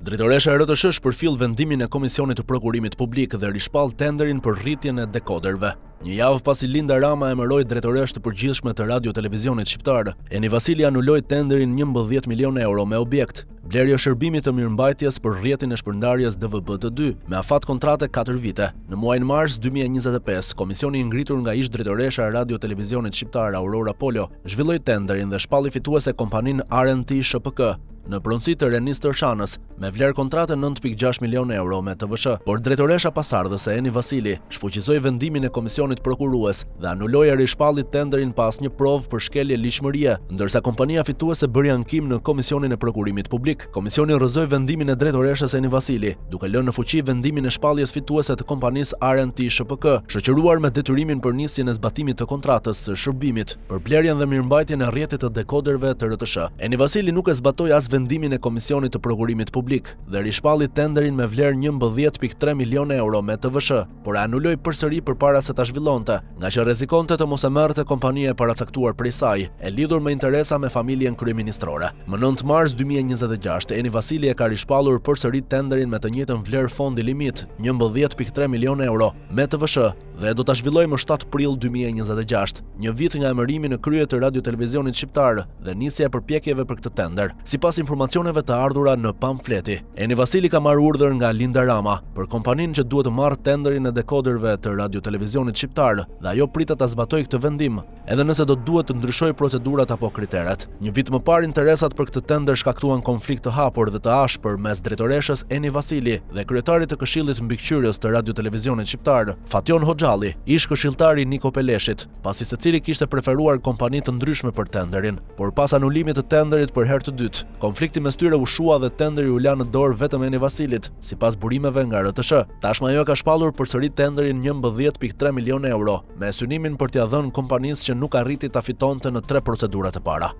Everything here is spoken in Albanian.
Drejtoresha e RTS shpërfill vendimin e Komisionit të Prokurimit Publik dhe rishpall tenderin për rritjen e dekoderëve. Një javë pasi Linda Rama emëroi drejtoresh të përgjithshme të radio-televizionit shqiptar, Eni Vasili anuloi tenderin 11 milion euro me objekt, blerje shërbimit të mirëmbajtjes për rrjetin e shpërndarjes DVB-T2 me afat kontrate 4 vite. Në muajin mars 2025, komisioni i ngritur nga ish drejtoresha e radio-televizionit shqiptar Aurora Polo zhvilloi tenderin dhe shpalli fituese kompaninë RNT SHPK në pronësi të Renis Tërshanës, me vlerë kontrate 9.6 milion euro me TVSH, por drejtoresha pasardhëse Eni Vasili shfuqizoi vendimin e komisionit prokurues dhe anuloi rishpalli tenderin pas një provë për shkelje ligjshmërie, ndërsa kompania fituese bëri ankim në Komisionin e Prokurimit Publik. Komisioni rrëzoi vendimin e drejtoreshës Eni Vasili, duke lënë në fuqi vendimin e shpalljes fituese të kompanisë RNT SHPK, shoqëruar me detyrimin për nisjen e zbatimit të kontratës së shërbimit për blerjen dhe mirëmbajtjen e rrjetit të dekoderëve të RTS. Eni Vasili nuk e zbatoi as vendimin e Komisionit të Prokurimit Publik dhe rishpalli tenderin me vlerë 11.3 milion euro me TVSH, por e anuloi përsëri përpara se ta zhvillonte, nga që rrezikonte të mos e merrte kompania e paracaktuar prej saj, e lidhur me interesa me familjen kryeministrore. Më 9 mars 2026, Eni Vasili e ka rishpallur përsëri tenderin me të njëjtën vlerë fondi limit, 11.3 milion euro me TVSH, dhe do ta zhvillojë më 7 prill 2026, një vit nga emërimi në krye të radio-televizionit shqiptar dhe nisja e përpjekjeve për këtë tender. Sipas informacioneve të ardhura në pamfleti, Eni Vasili ka marrë urdhër nga Linda Rama për kompaninë që duhet të marrë tenderin e dekoderëve të radio-televizionit shqiptar dhe ajo pritet ta zbatojë këtë vendim, edhe nëse do duhet të ndryshojë procedurat apo kriteret. Një vit më parë interesat për këtë tender shkaktuan konflikt të hapur dhe të ashpër mes drejtoreshës Eni Vasili dhe kryetarit të Këshillit Mbikëqyrjes të radio-televizionit shqiptar, Fation Hoxhalli, ish këshilltari Niko Peleshit, pasi secili kishte preferuar kompani të ndryshme për tenderin, por pas anulimit të tenderit për herë të dytë, konflikti mes tyre u shua dhe tenderi u la në dorë vetëm Eni Vasilit, sipas burimeve nga RTS. Tashmë ajo ka shpallur përsëri tenderin 11.3 milion euro, me synimin për t'ia dhënë kompanisë që nuk arriti ta fitonte në 3 procedurat e para.